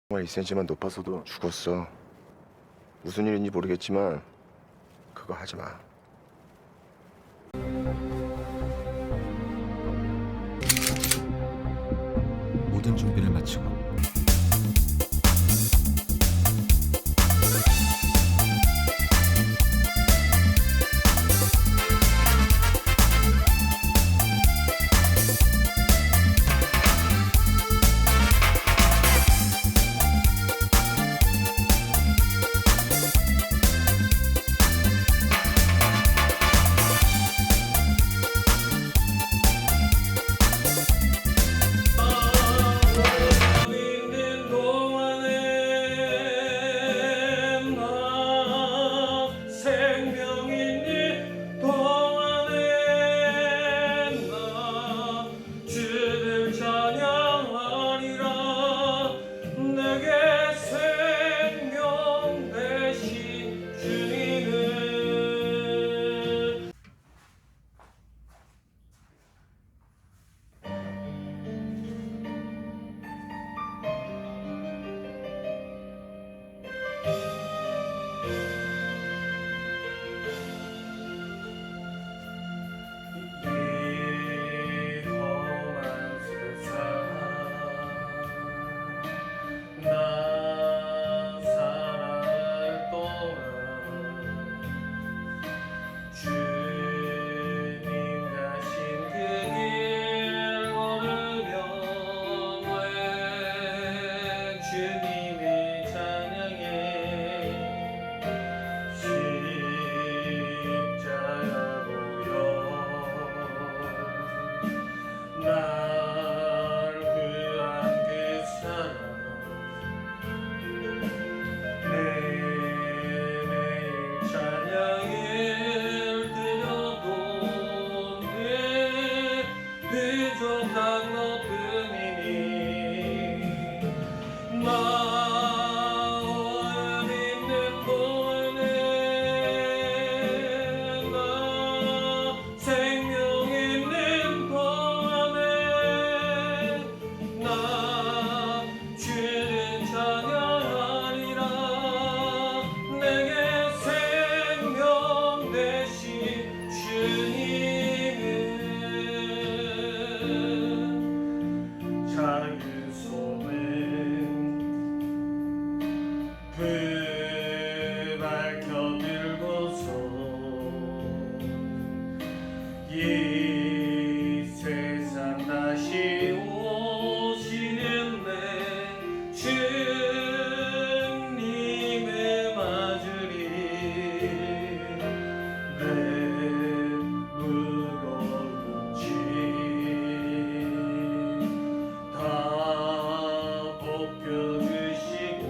정말 2cm만 높아서도 죽었어. 무슨 일인지 모르겠지만 그거 하지 마. 모든 준비를 마치고 이 세상 다시 오시는 내 주님을 맞으리. 내 무거운 짐 다 벗겨주시고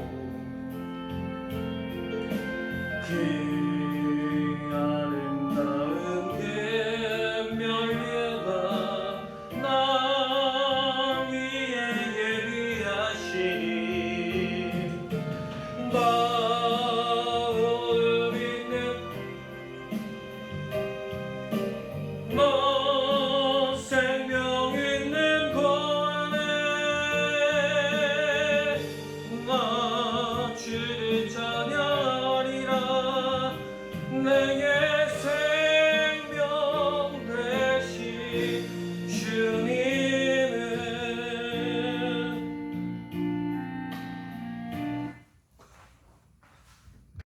그 내게 생명 되신 주님은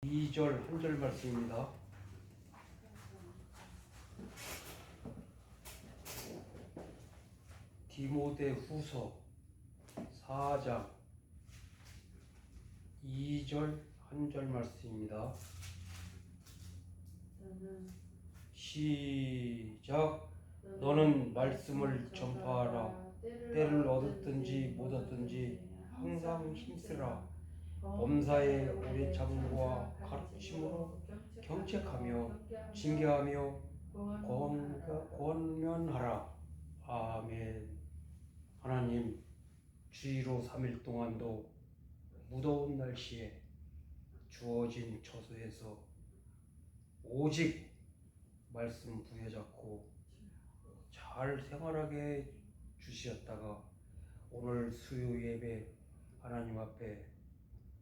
2절 한 절 말씀입니다. 디모데후서 4장 2절 한 절 말씀입니다. 시작. 너는 말씀을 전파하라. 때를 얻었든지 못 얻든지 항상 힘쓰라. 범사에 오래 참음과 가르침으로 경책하며 징계하며 권면하라. 아멘. 하나님, 주의로 3일 동안도 무더운 날씨에 주어진 처소에서 오직 말씀 부여잡고 잘 생활하게 주시었다가 오늘 수요 예배 하나님 앞에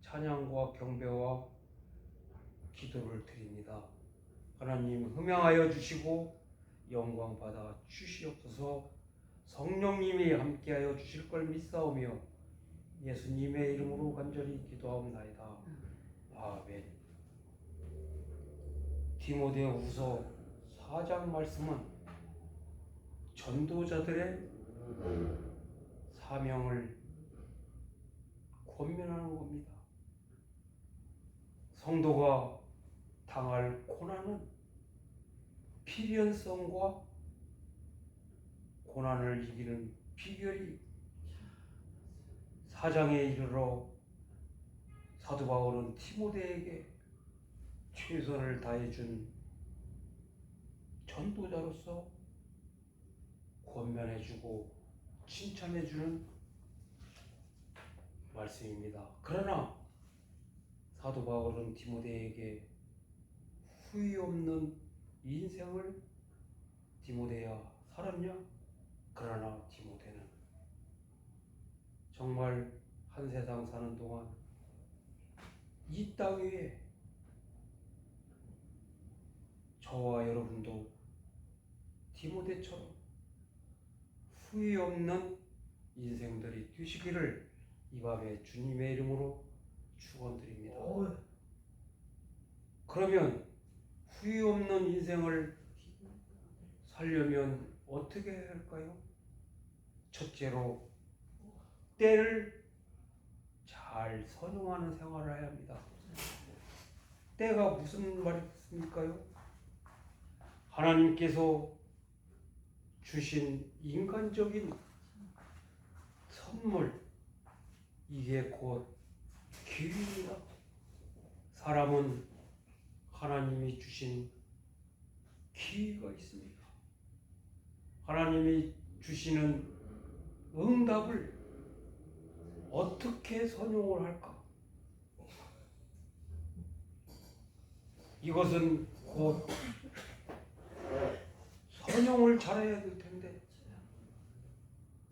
찬양과 경배와 기도를 드립니다. 하나님 흠양하여 주시고 영광 받아 주시옵소서. 성령님이 함께하여 주실 걸 믿사오며 예수님의 이름으로 간절히 기도하옵나이다. 아멘. 디모데후서 4장 말씀은 전도자들의 사명을 권면하는 겁니다. 성도가 당할 고난은 필연성과 고난을 이기는 비결이 4장에 이르러 사도 바울은 디모데에게 최선을 다해준 전도자로서 권면해주고 칭찬해주는 말씀입니다. 그러나 사도 바울은 디모데에게 후회 없는 인생을 디모데야 살았냐? 그러나 디모데는 정말 한 세상 사는 동안 이 땅 위에 저와 여러분도 디모데처럼 후회 없는 인생들이 되시기를 이 밤에 주님의 이름으로 축원드립니다. 그러면 후회 없는 인생을 살려면 어떻게 해야 할까요? 첫째로 때를 잘 선용하는 생활을 해야 합니다. 때가 무슨 말입니까요? 하나님께서 주신 인간적인 선물, 이게 곧 기회입니다. 사람은 하나님이 주신 기회가 있습니다. 하나님이 주시는 응답을 어떻게 선용을 할까? 이것은 곧 선용을 잘해야 될 텐데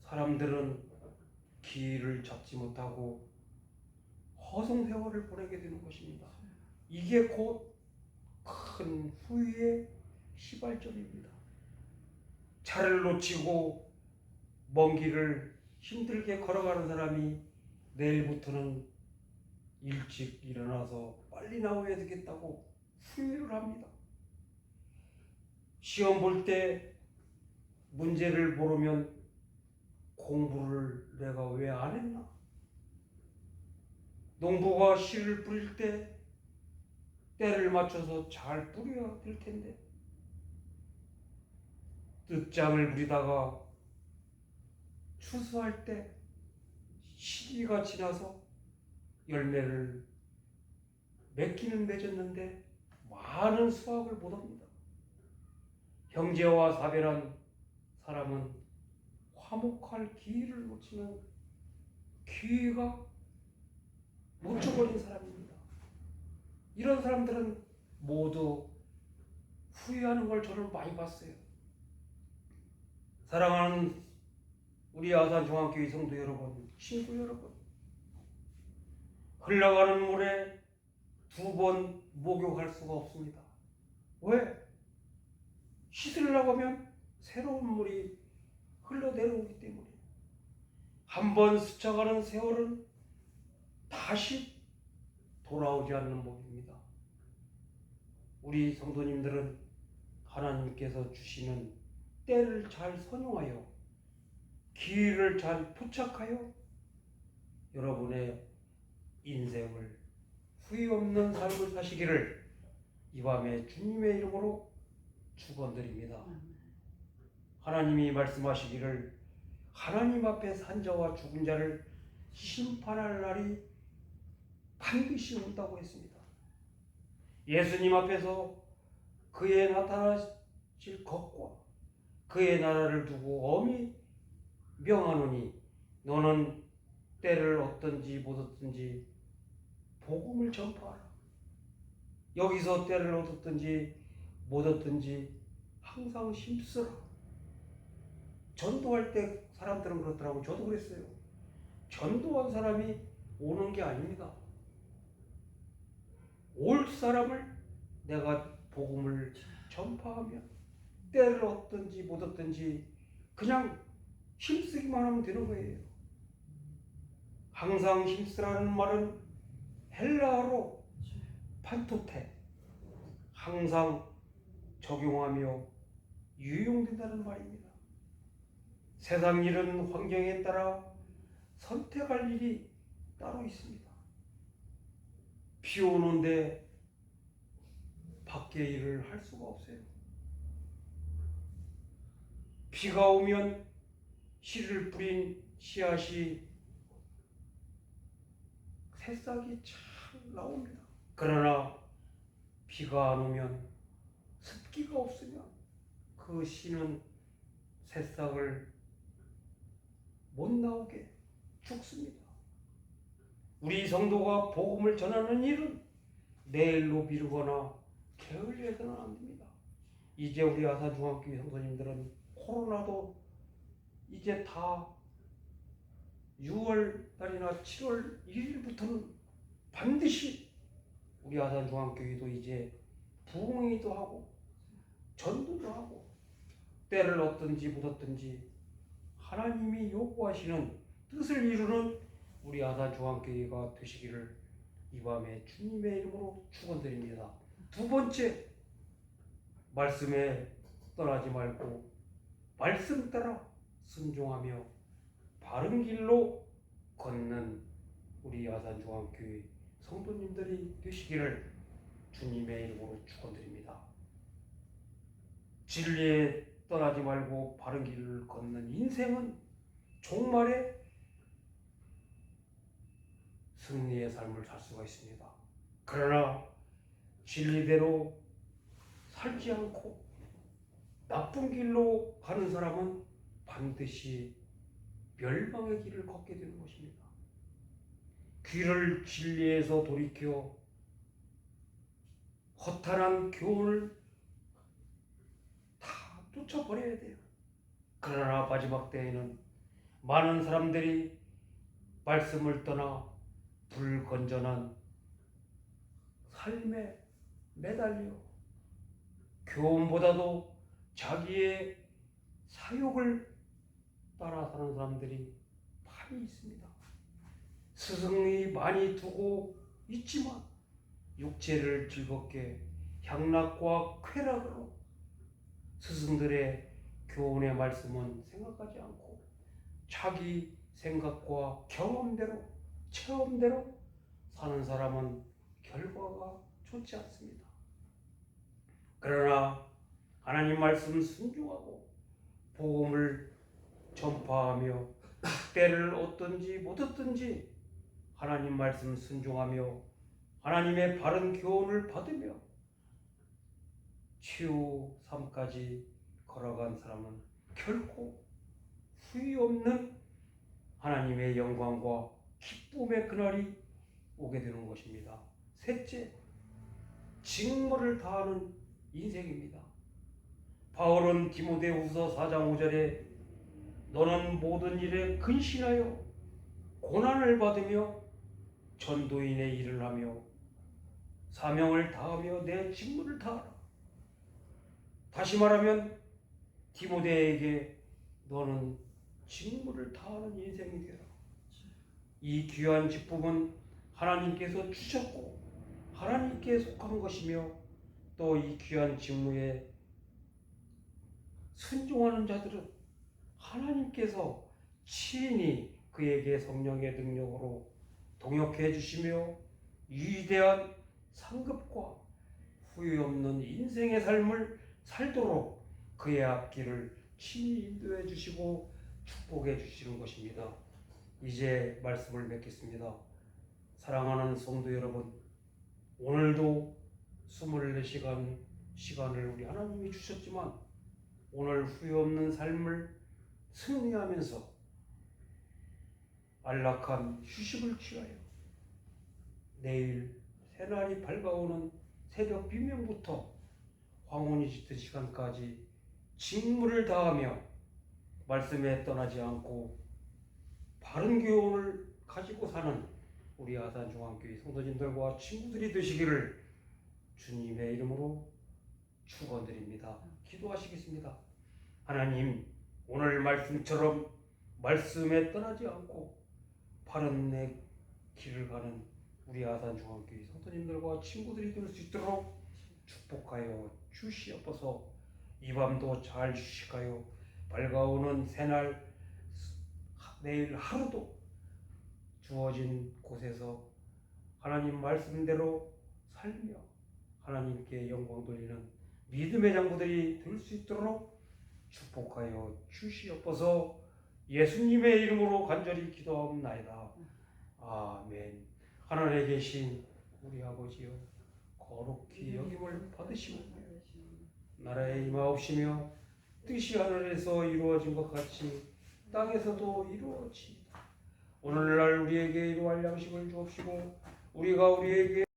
사람들은 기회를 잡지 못하고 허송세월을 보내게 되는 것입니다. 이게 곧 큰 후회의 시발점입니다. 차를 놓치고 먼 길을 힘들게 걸어가는 사람이 내일부터는 일찍 일어나서 빨리 나와야 되겠다고 후회를 합니다. 시험 볼 때 문제를 모르면 공부를 내가 왜 안 했나? 농부가 씨를 뿌릴 때 때를 맞춰서 잘 뿌려야 될 텐데 늦장을 부리다가 추수할 때 시기가 지나서 열매를 맺기는 맺었는데 많은 수확을 못합니다. 형제와 사별한 사람은 화목할 기회를 놓치는 기회가 놓쳐버린 사람입니다. 이런 사람들은 모두 후회하는 걸 저는 많이 봤어요. 사랑하는 우리 아산중앙교회 성도 여러분, 친구 여러분, 흘러가는 물에 2번 목욕할 수가 없습니다. 왜? 씻으려고 하면 새로운 물이 흘러내려오기 때문에. 한 번 스쳐가는 세월은 다시 돌아오지 않는 법입니다. 우리 성도님들은 하나님께서 주시는 때를 잘 선용하여 기회를 잘 포착하여 여러분의 인생을 후회 없는 삶을 사시기를 이 밤에 주님의 이름으로 축원드립니다. 하나님이 말씀하시기를 하나님 앞에 산자와 죽은 자를 심판할 날이 반드시 온다고 했습니다. 예수님 앞에서 그의 나타나실 것과 그의 나라를 두고 엄히 명하노니 너는 때를 얻든지 못 얻든지 복음을 전파하라. 여기서 때를 얻었든지 못 얻든지 항상 힘쓰라. 전도할 때 사람들은 그렇더라고요. 저도 그랬어요. 전도한 사람이 오는 게 아닙니다. 올 사람을 내가 복음을 전파하면 때를 얻든지 못 얻든지 그냥 힘쓰기만 하면 되는 거예요. 항상 힘쓰라는 말은 헬라어로 판토테, 항상 적용하며 유용된다는 말입니다. 세상 일은 환경에 따라 선택할 일이 따로 있습니다. 비 오는데 밖에 일을 할 수가 없어요. 비가 오면 씨를 뿌린 씨앗이 새싹이 잘 나옵니다. 그러나 비가 안 오면 습기가 없으면 그 씨는 새싹을 못 나오게 죽습니다. 우리 성도가 복음을 전하는 일은 내일로 미루거나 게을리해서는 안 됩니다. 이제 우리 아산중학교 성도님들은 코로나도 이제 다 6월 달이나 7월 1일부터는 반드시 우리 아산중학교에도 이제 부흥회도 하고 전도도 하고 때를 얻든지 못 얻든지 하나님이 요구하시는 뜻을 이루는 우리 아산중학교가 되시기를 이 밤에 주님의 이름으로 축원드립니다. 두 번째, 말씀에 떠나지 말고 말씀 따라 순종하며 바른 길로 걷는 우리 아산중학교의 성도님들이 되시기를 주님의 이름으로 축원드립니다. 진리에 떠나지 말고 바른 길을 걷는 인생은 종말에 승리의 삶을 살 수가 있습니다. 그러나 진리대로 살지 않고 나쁜 길로 가는 사람은 반드시 멸망의 길을 걷게 되는 것입니다. 귀를 진리에서 돌이켜 허탄한 교훈을 다 쫓아버려야 돼요. 그러나 마지막 때에는 많은 사람들이 말씀을 떠나 불건전한 삶에 매달려 교훈보다도 자기의 사욕을 따라 사는 사람들이 많이 있습니다. 스승이 많이 두고 있지만 육체를 즐겁게 향락과 쾌락으로 스승들의 교훈의 말씀은 생각하지 않고 자기 생각과 경험대로 체험대로 사는 사람은 결과가 좋지 않습니다. 그러나 하나님 말씀 순종하고 복음을 전파하며 때를 얻든지 못 얻든지 하나님 말씀 순종하며 하나님의 바른 교훈을 받으며 최후 삶까지 걸어간 사람은 결코 후회 없는 하나님의 영광과 기쁨의 그날이 오게 되는 것입니다. 셋째, 직무를 다하는 인생입니다. 바울은 디모데후서 4장 5절에 너는 모든 일에 근신하여 고난을 받으며 전도인의 일을 하며 사명을 다하며 내 직무를 다하라. 다시 말하면 디모데에게 너는 직무를 다하는 인생이 되라. 이 귀한 직분은 하나님께서 주셨고 하나님께 속한 것이며 또 이 귀한 직무에 순종하는 자들은 하나님께서 친히 그에게 성령의 능력으로 동역해 주시며 위대한 상급과 후회 없는 인생의 삶을 살도록 그의 앞길을 친히 인도해 주시고 축복해 주시는 것입니다. 이제 말씀을 맺겠습니다. 사랑하는 성도 여러분, 오늘도 24시간 시간을 우리 하나님이 주셨지만 오늘 후회 없는 삶을 승리하면서 안락한 휴식을 취하여 내일 새날이 밝아오는 새벽 비명부터 황혼이 짙은 시간까지 직무를 다하며 말씀에 떠나지 않고 바른 교훈을 가지고 사는 우리 아산중앙교회 성도님들과 친구들이 되시기를 주님의 이름으로 축원드립니다. 기도하시겠습니다. 하나님, 오늘 말씀처럼 말씀에 떠나지 않고 바른 내 길을 가는 우리 아산중앙교회 성도님들과 친구들이 될 수 있도록 축복하여 주시옵소서. 이 밤도 잘 휴식하여 밝아오는 새날 내일 하루도 주어진 곳에서 하나님 말씀대로 살며 하나님께 영광 돌리는 믿음의 장부들이 될 수 있도록 축복하여 주시옵소서. 예수님의 이름으로 간절히 기도하옵나이다. 아멘. 하늘에 계신 우리 아버지여, 거룩히 여김을 받으시고 나라에 임하옵시며 뜻이 하늘에서 이루어진 것 같이 땅에서도 이루어지이다. 오늘날 우리에게 일용할 양식을 주옵시고 우리가 우리에게